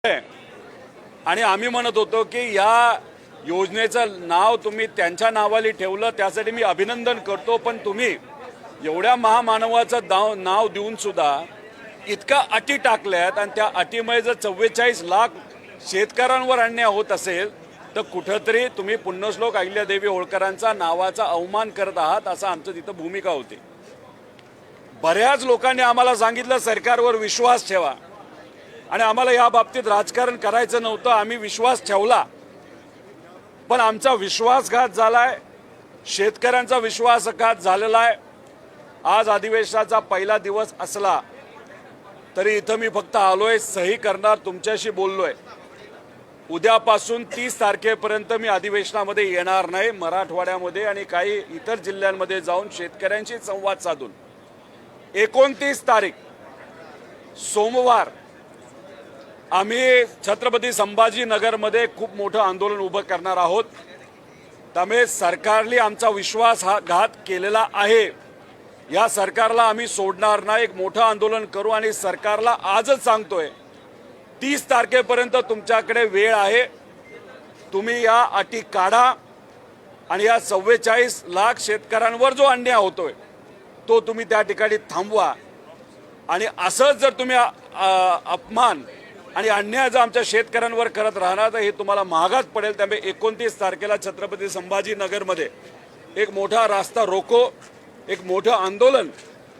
आणि आम्ही म्हणत होतो की या योजनेचं नाव तुम्ही त्यांच्या नावाली ठेवलं त्यासाठी मी अभिनंदन करतो, पण तुम्ही एवढ्या महामानवाचं नाव देऊन सुद्धा इतका अटी टाकल्यात आणि त्या अटीमुळे जर 44 लाख शेतकऱ्यांवर अन्याय होत असेल तर कुठंतरी तुम्ही पुण्यश्लोक अहिल्यादेवी होळकरांचा नावाचा अवमान करत आहात असं आमचं तिथं भूमिका होती। बऱ्याच लोकांनी आम्हाला सांगितलं सरकारवर विश्वास ठेवा आणि आम्हाला या बाबतीत राजकारण करायचं नव्हतं, आम्ही विश्वास ठेवला पण आमचा विश्वासघात झालाय, शेतकऱ्यांचा विश्वासघात झालेला आहे। आज अधिवेशनाचा पहिला दिवस असला तरी इथं मी फक्त आलोय, सही करणार, तुमच्याशी बोललोय। उद्यापासून 30 तारखेपर्यंत मी अधिवेशनामध्ये येणार नाही। मराठवाड्यामध्ये आणि काही इतर जिल्ह्यांमध्ये जाऊन शेतकऱ्यांशी संवाद साधून 29 तारीख सोमवार आम्ही छत्रपती संभाजीनगरमध्ये खूप मोठं आंदोलन उभं करणार आहोत। त्यामुळे सरकारने आमचा विश्वासघात केलेला आहे, या सरकारला आम्ही सोडणार नाही। एक मोठं आंदोलन करू आणि सरकारला आजच सांगतोय 30 तारखेपर्यंत तुमच्याकडे वेळ आहे, तुम्ही या अटी काढा आणि या 44 लाख शेतकऱ्यांवर जो अन्याय होतोय तो तुम्ही त्या ठिकाणी थांबवा। आणि असंच जर तुम्ही अपमान आणि अन्याय जर आमच्या शेतकऱ्यांवर करत राहणार तर हे तुम्हाला महागात पडेल। त्यामुळे 29 तारखेला छत्रपती संभाजीनगरमध्ये एक मोठा रास्ता रोको, एक मोठं आंदोलन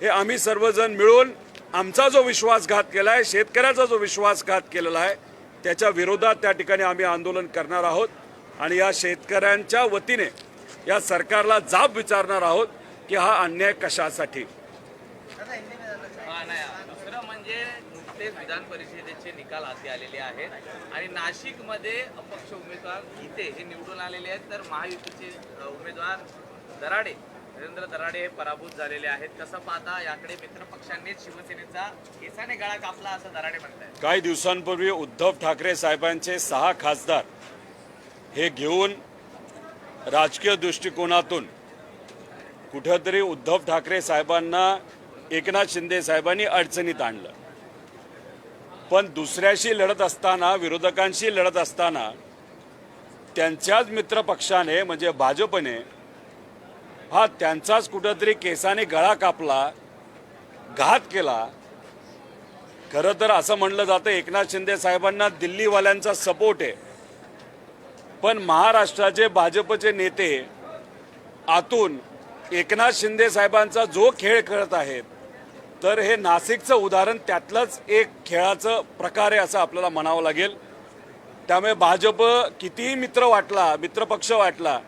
हे आम्ही सर्वजण मिळून आमचा जो विश्वासघात केला आहे, शेतकऱ्याचा जो विश्वासघात केलेला आहे त्याच्या विरोधात त्या ठिकाणी आम्ही आंदोलन करणार आहोत आणि या शेतकऱ्यांच्या वतीने या सरकारला जाब विचारणार आहोत की हा अन्याय कशासाठी। दुसरं म्हणजे नुकतेच विधान परिषदेचे निकाल हाती आलेले आहेत आणि नाशिकमध्ये अपक्ष उमेदवार गीते हे निवडून आलेले आहेत, तर महायुतीचे उमेदवार दराडे नरेंद्र दराडे हे पराभूत झालेले आहेत। कसं पाहता याकडे? मित्र पक्षांनीच शिवसेनेचा केसाने गळा कापला असं दराडे म्हणतात। काही दिवसांपूर्वी उद्धव ठाकरे साहेबांचे 6 खासदार हे घेऊन राजकीय दृष्टिकोनातून कुठेतरी उद्धव ठाकरे साहेबांना एकनाथ शिंदे साहेबांनी अडचणीत आणलं, पण दुसऱ्याशी लढत असताना, विरोधकांशी लढत असताना त्यांच्याच मित्र पक्षाने म्हणजे भाजपने हा त्यांचाच कुठेतरी केसाने गळा कापला, घात केला। खरं तर असं म्हणलं जातं एकनाथ शिंदे साहेबांना दिल्लीवाल्यांचा सपोर्ट आहे, पण महाराष्ट्राचे भाजपचे नेते आतून एकनाथ शिंदे साहेबांचा जो खेळ खेळत आहेत तर हे नाशिकचं उदाहरण त्यातलंच एक खेळाचं प्रकार आहे असं आपल्याला म्हणावं लागेल। त्यामुळे भाजप कितीही मित्रपक्ष वाटला,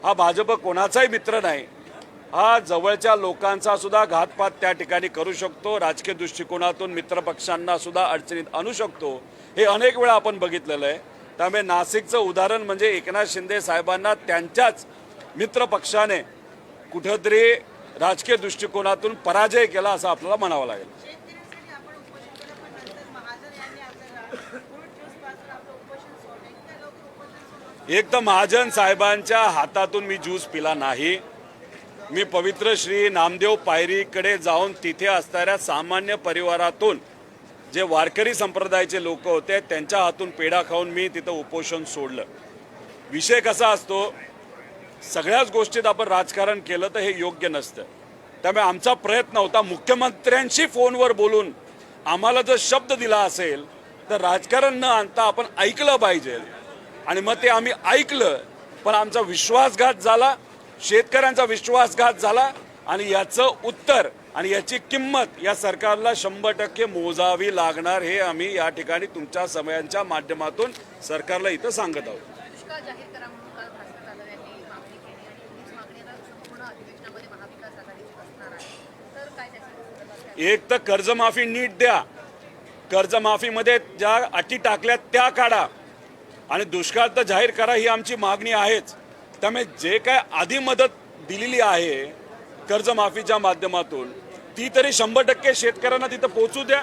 हा भाजप कोणाचाही मित्र नाही, हा जवळच्या लोकांचा सुद्धा घातपात त्या ठिकाणी करू शकतो, राजकीय दृष्टिकोनातून मित्रपक्षांना सुद्धा अडचणीत आणू शकतो। हे अनेक वेळा आपण बघितलेलं आहे। त्यामुळे नाशिकचं उदाहरण म्हणजे एकनाथ शिंदे साहेबांना त्यांच्याच मित्रपक्षाने कुठेतरी राजकीय दृष्टिकोनातून पराजय केला असं आपल्याला म्हणावं लागेल। एक तर महाजन साहेबांच्या हातातून मी ज्यूस पिला नाही, मी पवित्र श्री नामदेव पायरीकडे जाऊन तिथे असणाऱ्या सामान्य परिवारातून जे वारकरी संप्रदायाचे लोक होते त्यांच्या हातून पेढा खाऊन मी तिथं उपोषण सोडलं। विषय कसा असतो, सगळ्याच गोष्टीत आपण राजकारण केलं तर हे योग्य नसतं। त्यामुळे आमचा प्रयत्न होता मुख्यमंत्र्यांशी फोनवर बोलून आम्हाला जर शब्द दिला असेल तर राजकारण न आणता आपण ऐकलं पाहिजे आणि मग ते आम्ही ऐकलं, पण आमचा विश्वासघात झाला, शेतकऱ्यांचा विश्वासघात झाला आणि याचं उत्तर आणि याची किंमत या सरकारला 100% मोजावी लागणार हे आम्ही या ठिकाणी तुमच्या समयांच्या माध्यमातून सरकारला इथं सांगत आहोत। एक तर कर्जमाफी नीट द्या, कर्जमाफीमध्ये ज्या अटी टाकल्या त्या काढा आणि दुष्काळ तर जाहीर करा ही आमची मागणी आहेच। त्यामुळे जे काय आधी मदत दिलेली आहे कर्जमाफीच्या माध्यमातून ती तरी 100% शेतकऱ्यांना तिथं पोहोचू द्या।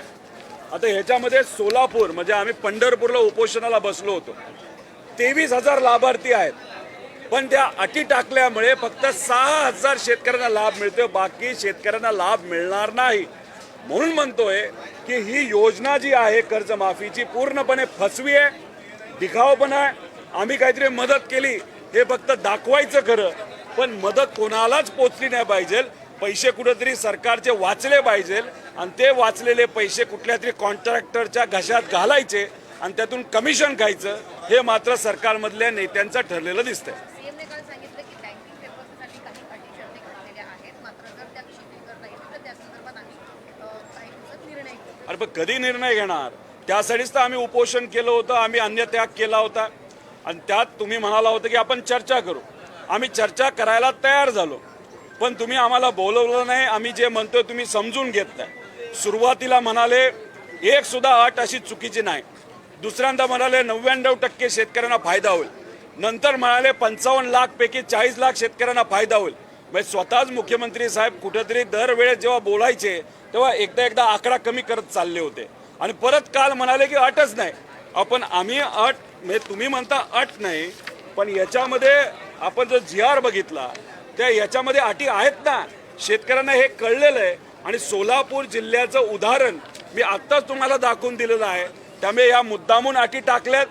आता ह्याच्यामध्ये सोलापूर म्हणजे आम्ही पंढरपूरला उपोषणाला बसलो होतो, 23,000 लाभार्थी आहेत, पण त्या अटी टाकल्यामुळे फक्त 6,000 शेतकऱ्यांना लाभ मिळतो, बाकी शेतकऱ्यांना लाभ मिळणार नाही। म्हणून म्हणतोय की ही योजना जी आहे कर्जमाफीची पूर्णपणे फसवी आहे, दिखावपणा आहे. आम्ही काहीतरी मदत केली हे फक्त दाखवायचं खरं, पण मदत कोणालाच पोचली नाही पाहिजे. पैसे कुठेतरी सरकारचे वाचले पाहिजे आणि ते वाचलेले पैसे कुठल्या तरी कॉन्ट्रॅक्टरच्या घशात घालायचे आणि त्यातून कमिशन खायचं, हे मात्र सरकारमधल्या नेत्यांचं ठरलेलं दिसतंय. सीएमने काल सांगितलं की बँकिंग पेपर्ससाठी काही अटी शर्ती घातलेल्या आहेत, मात्र जर त्या शिथिल करता येतील तर त्या संदर्भात आम्ही काही दिवसात निर्णय घेऊ. अरे पण कधी निर्णय घेणार? त्यासाठीच तर आम्ही उपोषण केलं होतं, आम्ही अन्नत्याग केला होता आणि त्यात तुम्ही म्हणाला होतं की आपण चर्चा करू. आम्ही चर्चा करायला तयार झालो, पण तुम्ही आम्हाला बोलवलं नाही. आम्ही जे म्हणतोय तुम्ही समजून घेत नाही. सुरुवातीला म्हणाले एक सुद्धा अट अशी चुकीची नाही, दुसऱ्यांदा म्हणाले 99% शेतकऱ्यांना फायदा होईल, नंतर म्हणाले 55 लाख पैकी 40 लाख शेतकऱ्यांना फायदा होईल. म्हणजे स्वतःच मुख्यमंत्री साहेब कुठेतरी दरवेळेस जेव्हा बोलायचे तेव्हा एकदा आकडा कमी करत चालले होते आणि परत काल म्हणाले की अटच नाही. आम्ही अट म्हणजे तुम्ही म्हणता अट नाही, पण याच्यामध्ये आपण जर GR बघितला त्या याच्यामध्ये अटी आहेत ना. शेतकऱ्यांना हे कळलेलं आहे आणि सोलापूर जिल्ह्याचं उदाहरण मी आत्ताच तुम्हाला दाखवून दिलेलं आहे. त्यामुळे या मुद्दामून अटी टाकल्यात.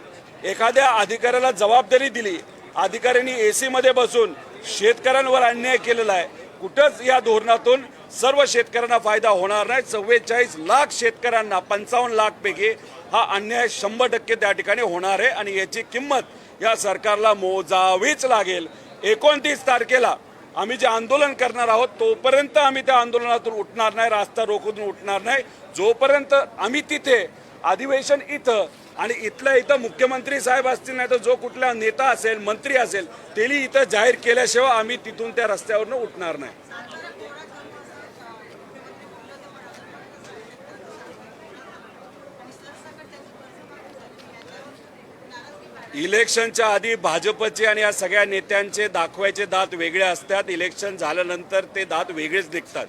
एखाद्या अधिकाऱ्याला जबाबदारी दिली, अधिकाऱ्यांनी AC मध्ये बसून शेतकऱ्यांवर अन्याय केलेला आहे. कुठंच या धोरणातून सर्व शेतकऱ्यांना फायदा होणार नाही. 44 लाख शेतकऱ्यांना 55 लाख पैकी हा अन्याय 100% त्या ठिकाणी होणार आहे आणि याची किंमत या सरकारला मोजावीच लागेल. 29 तारखेला आम्ही जे आंदोलन करणार आहोत तोपर्यंत आम्ही त्या आंदोलनातून उठणार नाही, रास्ता रोखून उठणार नाही. जोपर्यंत आम्ही तिथे अधिवेशन इथं आणि इथल्या इथं मुख्यमंत्री साहेब असतील नाही तर जो कुठला नेता असेल, मंत्री असेल, त्यांनी इथं जाहीर केल्याशिवाय आम्ही तिथून त्या रस्त्यावरनं उठणार नाही. इलेक्शनच्या आधी भाजपचे आणि या सगळ्या नेत्यांचे दाखवायचे दात वेगळे असतात. इलेक्शन झाल्यानंतर ते दात वेगळेच निघतात.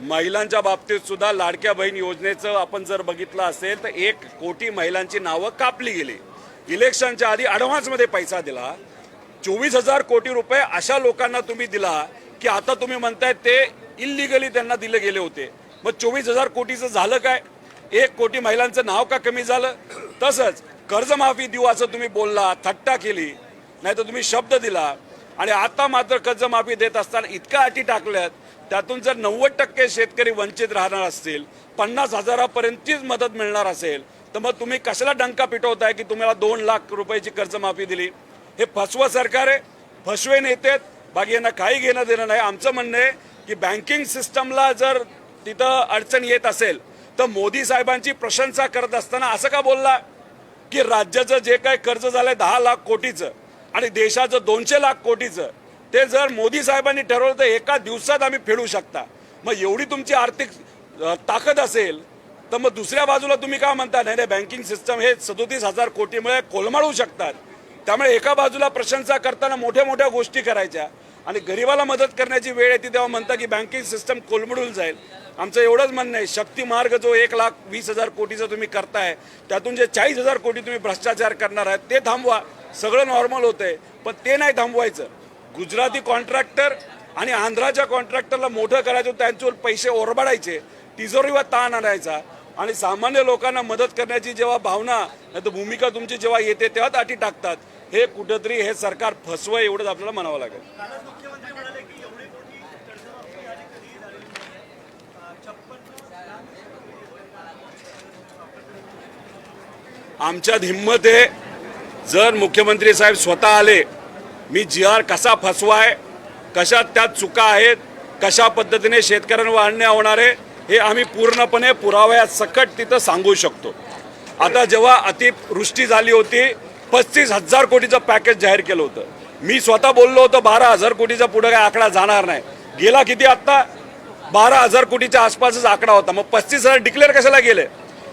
महिलांच्या बाबतीत सुद्धा लाडक्या बहीण योजनेचं आपण जर बघितलं असेल तर 1 कोटी महिलांची नावं कापली गेली. इलेक्शनच्या आधी ॲडव्हान्समध्ये पैसा दिला. 24,000 कोटी रुपये अशा लोकांना तुम्ही दिला की आता तुम्ही म्हणताय ते इल्लिगली त्यांना दिले गेले होते. मग 24,000 कोटीचं झालं काय? 1 कोटी महिलांचं नाव का कमी झालं? तसंच कर्जमाफी देऊ असं तुम्ही बोलला, थट्टा केली, नाही तर तुम्ही शब्द दिला आणि आता मात्र कर्जमाफी देत असताना इतक्या अटी टाकल्यात. त्यातून जर 90% शेतकरी वंचित राहणार असतील, 50,000पर्यंतचीच मदत मिळणार असेल, तर मग तुम्ही कशाला डंका पिटवताय की तुम्हाला 2 लाख रुपयाची कर्जमाफी दिली? हे फसवं सरकार आहे, फसवे नेते आहेत. बाकी यांना काही घेणं देणं नाही. आमचं म्हणणं आहे की बँकिंग सिस्टमला जर तिथं अडचण येत असेल तर मोदी साहेबांची प्रशंसा करत असताना असं का बोलला की राज्याचं जे काही कर्ज झालंय 10 लाख कोटीचं आणि देशाचं 200 लाख कोटीचं, ते जर मोदी साहेबांनी ठरवलं तर एका दिवसात आम्ही फेडू शकता. मग एवढी तुमची आर्थिक ताकद असेल तर मग दुसऱ्या बाजूला तुम्ही काय म्हणता नाही बँकिंग सिस्टम हे 37,000 कोटीमुळे कोलमाडू शकतात. त्यामुळे एका बाजूला प्रशंसा करताना मोठ्या मोठ्या गोष्टी करायच्या आणि गरीबाला मदत करण्याची वेळ येते तेव्हा म्हणता की बँकिंग सिस्टम कोलमडून जाईल. आमचं एवढंच म्हणणं आहे, शक्ती मार्ग जो 1,20,000 कोटीचा तुम्ही करताय त्यातून जे 40,000 कोटी तुम्ही भ्रष्टाचार करणार आहेत ते थांबवा. सगळं नॉर्मल होतंय, पण ते नाही थांबवायचं. गुजराती कॉन्ट्रॅक्टर आणि आंध्राच्या कॉन्ट्रॅक्टरला मोठं करायचं, त्यांच्यावर पैसे ओरबाडायचे, तिजोरीवर ताण आणायचा आणि सामान्य लोकांना मदत करण्याची जेव्हा भावना नाही तर भूमिका तुमची जेव्हा येते तेव्हाच अटी टाकतात. हे कुठंतरी हे सरकार फसवं एवढंच आपल्याला म्हणावं लागेल. आमच्यात हिंमत आहे. जर मुख्यमंत्री साहेब स्वतः आले, मी GR कसा फसवाय, कशात त्यात चुका आहेत, कशा पद्धतीने शेतकऱ्यांवर अन्याय होणार आहे हे आम्ही पूर्णपणे पुराव्यात सकट तिथं सांगू शकतो. आता जेव्हा अतिवृष्टी झाली होती 35,000 कोटीचं पॅकेज जाहीर केलं होतं. मी स्वतः बोललो होतो 12,000 कोटीचा पुढे काय आकडा जाणार नाही. गेला किती? आत्ता 12,000 कोटीच्या आसपासच आकडा होता. मग 35,000 डिक्लेअर कशाला गेले?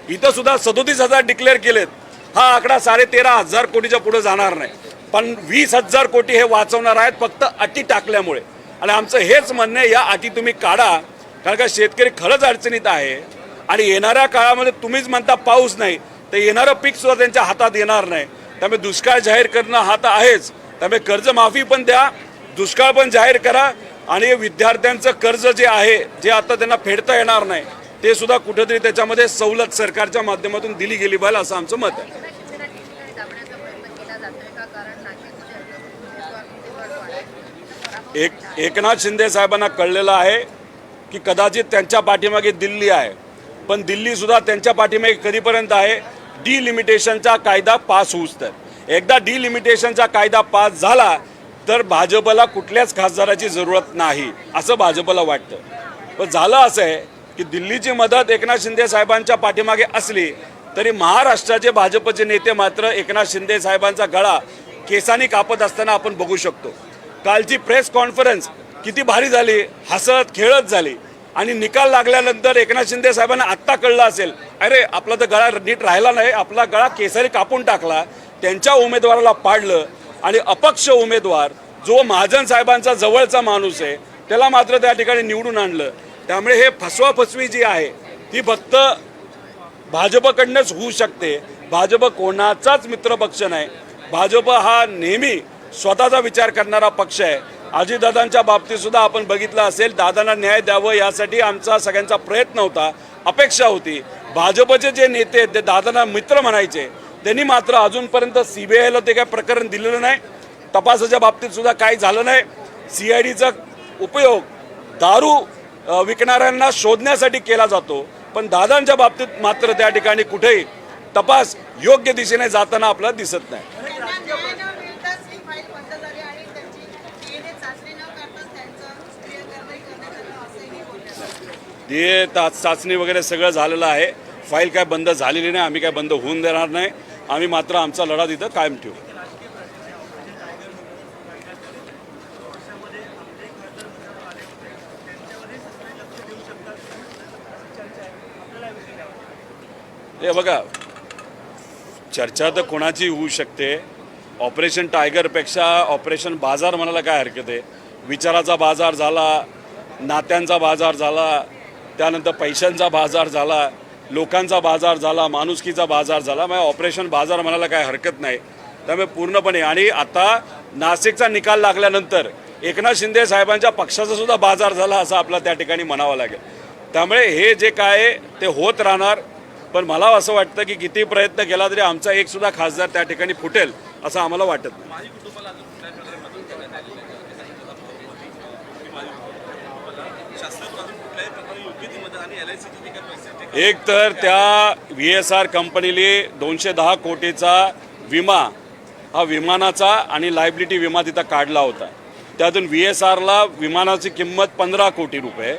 इथं सुद्धा 37,000 डिक्लेअर केलेत. हा आकडा 13,500 कोटीच्या पुढे जाणार नाही, पण 20,000 कोटी हे वाचवणार आहेत फक्त अटी टाकल्यामुळे. आणि आमचं हेच म्हणणं आहे, या अटी तुम्ही काढा, कारण का शेतकरी खरंच अडचणीत आहे आणि येणाऱ्या काळामध्ये तुम्हीच म्हणता पाऊस नाही तर येणारं पीक सुद्धा त्यांच्या हातात येणार नाही. त्यामुळे दुष्काळ जाहीर करणं हा तर आहेच. त्यामुळे कर्जमाफी पण द्या, दुष्काळ पण जाहीर करा आणि विद्यार्थ्यांचं कर्ज जे आहे जे आता त्यांना फेडता येणार नाही ते सुद्धा कुठेतरी त्याच्यामध्ये सवलत सरकारच्या माध्यमातून दिली गेली पाहिजे असं आमचं मत आहे. एकनाथ शिंदेला ठिकठिकाणी दाबण्याचा प्रयत्न केला जातोय का? कारण नाशिकमध्ये उमेदवार वाढ एकनाथ शिंदे साहेबांना कळलेलं आहे की कदाचित त्यांच्या पाठीमागे दिल्ली आहे, पण दिल्ली सुद्धा त्यांच्या पाठीमागे कधीपर्यंत आहे? डिलिमिटेशनचा कायदा पास होऊच तर. एकदा डिलिमिटेशनचा कायदा पास झाला तर भाजपला कुठल्याच खासदाराची जरूरत नाही असं भाजपला वाटतं. पण झालं असं आहे की दिल्लीची मदत एकनाथ शिंदे साहेबांच्या पाठीमागे असली तरी महाराष्ट्राचे भाजपचे नेते मात्र एकनाथ शिंदे साहेबांचा गळा केसांनी कापत असताना आपण बघू शकतो. कालची प्रेस कॉन्फरन्स किती भारी झाली, हसत खेळत झाली आणि निकाल लागल्यानंतर एकनाथ शिंदे साहेबांना आत्ता कळलं असेल, अरे आपला तर गळा नीट राहिला नाही, आपला गळा केसारी कापून टाकला, त्यांच्या उमेदवाराला पाडलं आणि अपक्ष उमेदवार जो महाजन साहेबांचा जवळचा माणूस आहे त्याला मात्र त्या ठिकाणी निवडून आणलं. त्यामुळे हे फसवाफसवी जी आहे ती फक्त भाजपकडनंच होऊ शकते. भाजप कोणाचाच मित्रपक्ष नाही. भाजप हा नेहमी स्वतःचा विचार करणारा पक्ष आहे. अजितदादांच्या बाबतीत सुद्धा आपण बघितलं असेल, दादांना न्याय द्यावं यासाठी आमचा सगळ्यांचा प्रयत्न होता, अपेक्षा होती. भाजपचे जे नेते आहेत ते दादांना मित्र म्हणायचे, त्यांनी मात्र अजूनपर्यंत CBIला ते काय प्रकरण दिलेलं नाही. तपासाच्या बाबतीत सुद्धा काही झालं नाही. CIDचा उपयोग दारू विकणाऱ्यांना शोधण्यासाठी केला जातो, पण दादांच्या बाबतीत मात्र त्या ठिकाणी कुठेही तपास योग्य दिशेने जाताना आपल्याला दिसत नाही. ते चाचणी वगैरे सगळं झालेलं आहे. फाईल काय बंद झालेली नाही, आम्ही काय बंद होऊन देणार नाही. आम्ही मात्र आमचा लढा तिथं कायम ठेवू. हे बघा, चर्चा तर कोणाची होऊ शकते. ऑपरेशन टायगरपेक्षा ऑपरेशन बाजार म्हणायला काय हरकत आहे. विचाराचा बाजार झाला, नात्यांचा बाजार झाला, त्यानंतर पैशांचा बाजार झाला, लोकांचा बाजार झाला, माणुसकीचा बाजार झाला. मग ऑपरेशन बाजार म्हणायला काय हरकत नाही. त्यामुळे पूर्णपणे आणि आता नाशिकचा निकाल लागल्यानंतर एकनाथ शिंदे साहेबांच्या पक्षाचा सुद्धा बाजार झाला असं आपला त्या ठिकाणी म्हणावं लागेल. त्यामुळे हे जे काय ते होत राहणार. पण मला असं वाटतं की किती प्रयत्न केला तरी आमचा एक सुद्धा खासदार त्या ठिकाणी फुटेल असं आम्हाला वाटत नाही. एक तर त्या VSR कंपनीने 210 कोटीचा विमा हा विमानाचा आणि लायबिलिटी विमा तिथं काढला होता. त्यातून VSRला विमानाची किंमत 15 कोटी रुपये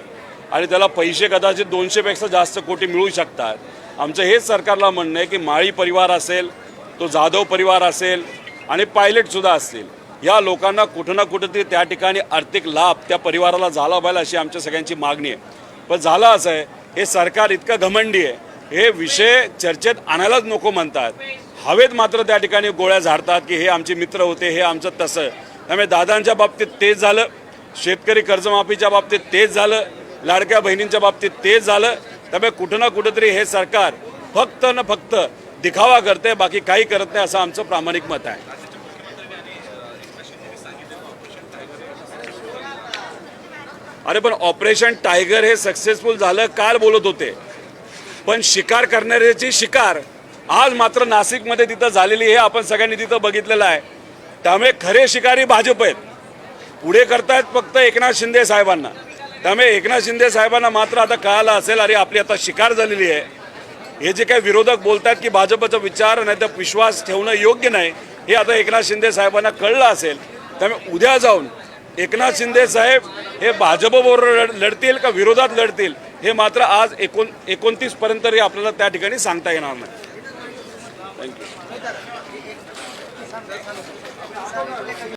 आणि त्याला पैसे कदाचित 200पेक्षा जास्त कोटी मिळू शकतात. आमचं हेच सरकारला म्हणणं आहे की माळी परिवार असेल, तो जाधव परिवार असेल आणि पायलटसुद्धा असतील, या लोकांना कुठं ना कुठंतरी त्या ठिकाणी आर्थिक लाभ त्या परिवाराला झाला पाहिजे अशी आमच्या सगळ्यांची मागणी आहे. पण झालं असं आहे, हे सरकार इतकं घमंडी आहे, हे विषय चर्चेत आणायलाच नको म्हणतात. हवेत मात्र त्या ठिकाणी गोळ्या झाडतात की हे आमचे मित्र होते, हे आमचं तसं. त्यामुळे दादांच्या बाबतीत तेच झालं, शेतकरी कर्जमाफीच्या बाबतीत तेच झालं, लाडक्या बहिणींच्या बाबतीत तेच झालं. त्यामुळे कुठं ना कुठंतरी हे सरकार फक्त न फक्त दिखावा करते, बाकी काही करत नाही असं आमचं प्रामाणिक मत आहे. अरे पण ऑपरेशन टायगर हे सक्सेसफुल झालं काल बोलत होते, पण शिकार करणाऱ्याची शिकार आज मात्र नाशिकमध्ये तिथं झालेली हे आपण सगळ्यांनी तिथं बघितलेलं आहे. त्यामुळे खरे शिकारी भाजप आहेत, पुढे करतायत फक्त एकनाथ शिंदे साहेबांना. त्यामुळे एकनाथ शिंदे साहेबांना मात्र आता कळालं असेल, अरे आपली आता शिकार झालेली आहे. हे जे काही विरोधक बोलतात की भाजपचा विचार नाही तर विश्वास ठेवणं योग्य नाही, हे आता एकनाथ शिंदे साहेबांना कळलं असेल. त्यामुळे उद्या जाऊन एकनाथ शिंदे साहेब हे भाजपबरोबर लढतील का विरोधात लढतील हे मात्र आज 29 पर्यंत आपल्याला त्या ठिकाणी सांगता येणार नाही. थँक्यू.